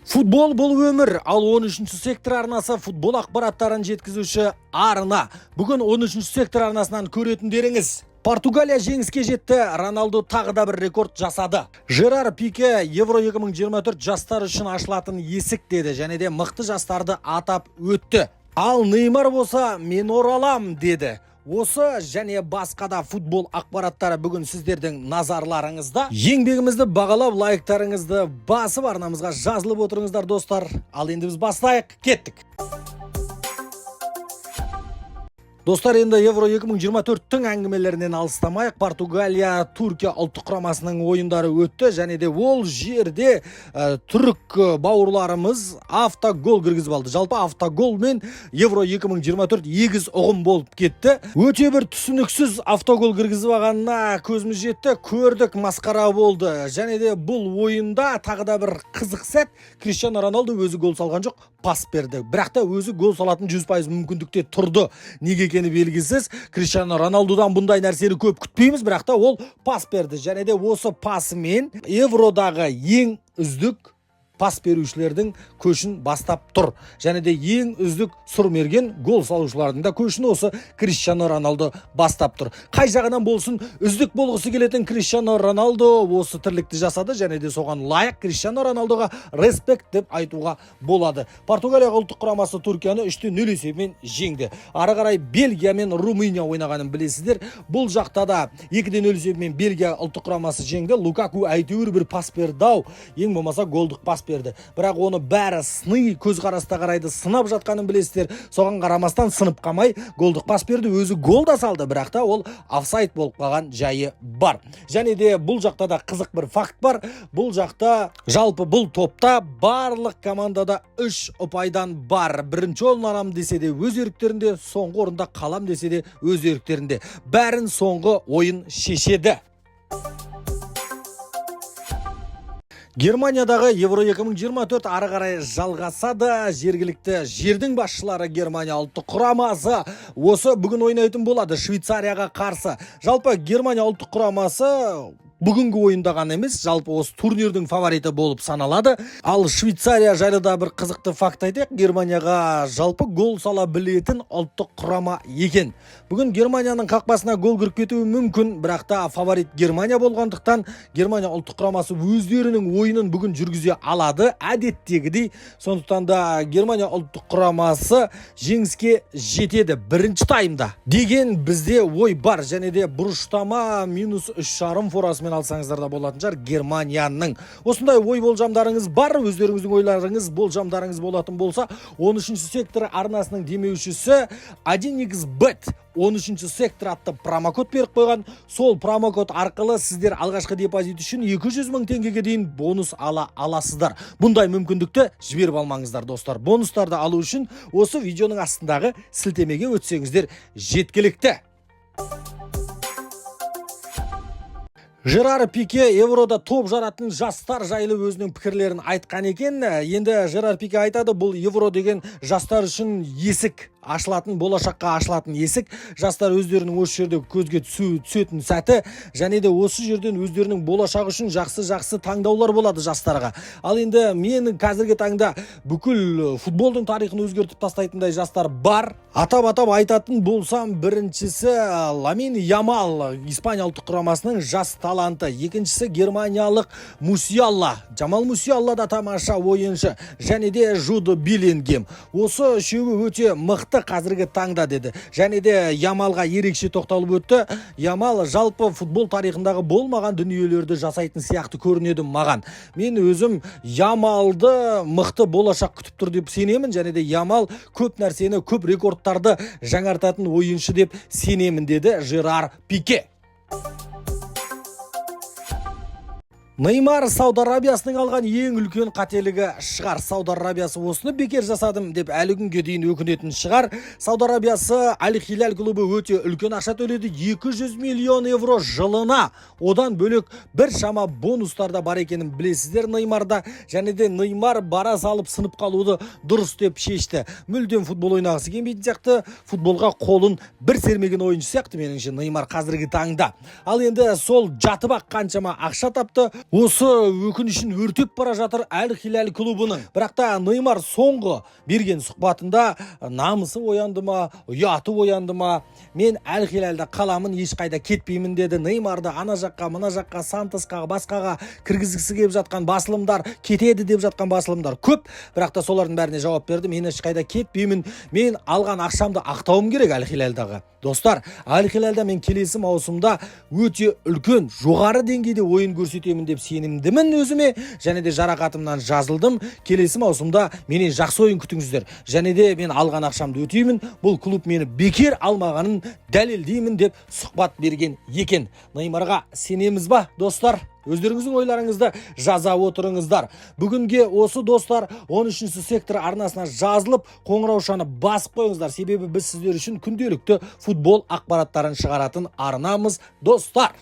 Футбол бұл өмір, ал 13-ші сектор арнасы футбол ақпараттарын жеткізуші арна. Бүгін 13-ші сектор арнасынан көретіндеріңіз. Португалия жеңіске жетті, Роналду тағы да бір рекорд жасады. Жерар Пике Евро 2024 жастар үшін ашылатын есік деді, және де мықты жастарды атап өтті. Ал Неймар болса, мен оралам деді. Осы және басқа да футбол ақпараттары бүгін сіздердің назарларыңызда. Еңбегімізді бағалап, лайктарыңызды басып арнамызға жазылып отырыңыздар достар. Ал енді біз бастайық, кеттік. Достар, енді Евро 2024-тің әңгімелерінен алыстамайық. Португалия Түркия ұлттық құрамасының ойындары өтті, және де ол жерде түрік бауырларымыз автогол кіргізіп алды. Жалпы автогол мен Евро 2024 егіз ұғым болып кетті. Өте бір түсініксіз автогол кіргізіп алғанына көзіміз жетті, көрдік, масқара болды. Және де бұл ойында тағы да бір қызық сәт, Криштиану Роналду өзі гол салған жоқ, пас берді. Бірақ та өзі гол салатын 100% мүмкіндікте тұрды. Неге белгісіз. Криштиану Роналдудан бұндай нәрсені көп күтпейміз, бірақ та ол пас берді. Және де осы пасымен Евродағы ең үздік пас берушілердің көшін бастап тұр. Және де ең үздік сұрмерген гол салушылардың да көшін осы Криштиану Роналду бастап тұр. Қай жағынан болсын, үздік болғысы келетін Криштиану Роналду осы тірлікті жасады, және де соған лайық Криштиану Роналдуға респект деп айтуға болады. Португалия ұлттық құрамасы Түркияны 3-0 есебімен жеңді. Ары қарай Бельгия мен Румыния ойнағанын білесіздер. Бұл жақта да 2-0 есебімен Бельгия ұлттық құрамасы жеңді. Лукаку әйтеуір бір пас берді, ең болмаса голдық пас берді. Бірақ оны бәрі сыни көзқараста қарайды, сынап жатқанын білесіздер. Соған қарамастан сынып қалмай голдық пас берді, өзі гол да салды, бірақ та ол офсайд болып қалған жайы бар. Және де бұл жақта да қызық бір факт бар. Бұл жақта жалпы бұл топта барлық командада 3 ұпайдан бар. Бірінші орын алам десе де өз еріктерінде, соңғы орында қалам десе де өз еріктерінде. Бәрін соңғы ойын шешеді. Германиядағы Евро 2024 ары қарай жалғасады. Жергілікті жердің басшылары Германия ұлттық құрамасы осы бүгін ойнайтын болады Швейцарияға қарсы. Жалпы Германия ұлттық құрамасы бүгінгі ойында ғана емес, жалпы осы турнирдің фавориті болып саналады. Ал Швейцария жайлы да бір қызықты факт айтайық. Германияға жалпы гол сала білетін ұлттық құрама екен. Бүгін Германияның қақпасына гол кіріп кетуі мүмкін, бірақ та фаворит Германия болғандықтан Германия ұлттық құрамасы өздерінің ойынын бүгін жүргізе алады, әдеттегідей. Сондықтан да Германия ұлттық құрамасы жеңіске жетеді бірінші таймда деген бізде ой бар. Және де бұрыштама -3,5 форасымен алсаңыздар да болатын шығар Германияның. Осындай ой болжамдарыңыз бар, өздеріңіздің ойларыңыз, болжамдарыңыз болатын болса, 13-ші сектор арнасының демеушісі 1xbet 13-ші сектор атты промокод беріп қойған. Сол промокод арқылы сіздер алғашқы депозит үшін 200 000 теңгеге дейін бонус ала аласыздар. Бұндай мүмкіндікті жіберіп алмаңыздар достар. Бонустарды алу үшін осы видеоның астындағы сілтемеге өтсеңіздер жеткілікті. Жерар Пике Еврода топ жаратын жастар жайлы өзінің пікірлерін айтқан екен. Енді Жерар Пике айтады, бұл Евро деген жастар үшін есік ашылатын, болашаққа ашылатын есік. Жастар өздерінің осы жерде көзге түсетін сәті, және де осы жерден өздерінің болашағы үшін жақсы таңдаулар болады жастарға. Ал енді мен қазіргі таңда бүкіл футболдың тарихын өзгертіп тастайтындай жастар бар. Атап айтатын болсам, біріншісі Ламин Ямал, Испания ұлттық құрамасының жас таланты. Екіншісі германиялық Мусиалла, Джамал Мусиалла да тамаша ойыншы, және де Жуд Беллингем. Осы үшеуі өте мықты қазіргі таңда деді. Және де Ямалға ерекше тоқталып өтті. Ямал жалпы футбол тарихындағы болмаған дүниелерді жасайтын сияқты көрінеді маған. Мен өзім Ямалды мықты болашақ күтіп тұр деп сенемін, және де Ямал көп нәрсені, көп рекордтарды жаңартатын ойыншы деп сенемін деді Жерар Пике. Неймар Сауд Арабиясының алған ең үлкен қателігі шығар. Сауд Арабиясы осыны бекер жасадым деп әлі күнге дейін өкінетін шығар. Сауд Арабиясы Аль-Хилаль клубы өте үлкен ақша төледі, 200 миллион евро жылына. Одан бөлек бір шама бонустарда бар екенін білесіздер Неймарда. Және де Неймар бара салып сынып қалуды дұрыс деп шешті. Мүлдем футбол ойнағысы келмейтін сияқты, футболға қолын бір сермеген ойыншы сияқты меніңше Неймар қазіргі таңда. Ал енді сол жатып ақ қаншама ақша тапты, Осы өкінішін өртеп бара жатыр Әл Хилал клубының. Бірақ та Неймар соңғы берген сұхбатында намысы оянды ма, ұяты оянды ма, мен Әл Хилалда қаламын, ешқайда кетпеймін деді. Неймарды ана жаққа, мына жаққа, Сантосқа, басқаға кіргізгісі келіп жатқан басылымдар, кетеді деп жатқан басылымдар көп. Бірақ та солардың бәріне жауап берді. Мен ешқайда кетпеймін. Мен алған ақшамды ақтауым керек Әл Хилалдағы. Достар, Әл Хилалда мен келесі маусымда өте үлкен, жоғары деңгейде ойын көрсетемін деп сенімдімін өзіме, және де жарақатымнан жазылдым. Келесі маусымда менен жақсы ойын күтіңіздер. Және де мен алған ақшамды өтеймін. Бұл клуб мені бекер алмағанын дәлелдеймін деп сұхбат берген екен. Неймарға сенеміз ба, достар? Өздеріңіздің ойларыңызды жаза отырыңыздар. Бүгінге осы достар 13-ші сектор арнасына жазылып, қоңыраушаны басып қойыңыздар. Себебі біз сіздер үшін күнделікті футбол ақпараттарын шығаратын арнамыз, достар.